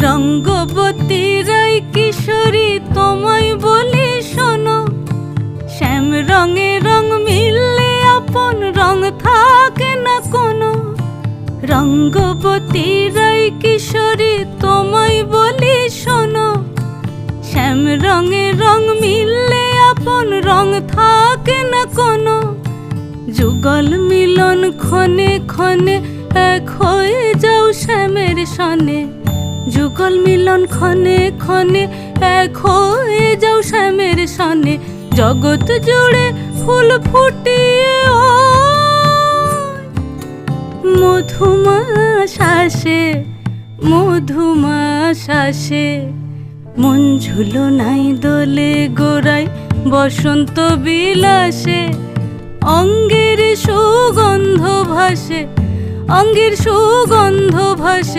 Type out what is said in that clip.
রঙ্গবতী রাই কিশোরী তোমায় বলি শোনো, শ্যাম রঙে রং মিললে আপন রং থাকে না কোনো। রঙ্গবতী রাই কিশোরী তোমায় বলি শোনো, শ্যাম রঙে রং মিললে আপন রং থাকে না কোনো। যুগল মিলন ক্ষণে ক্ষণে এক হয়ে যাও শ্যামের সনে, যুগল মিলন ক্ষণে ক্ষণে এক হয়ে যাও শ্যামের সনে। জগৎ জুড়ে ফুল ফুটিয়ে ও মধুমাস আসে, মধুমাস আসে। মন ঝুলো নাই দোলে গোড়ায় বসন্ত বিলাসে, অঙ্গের সুগন্ধ ভাসে, অঙ্গের সুগন্ধ ভাসে।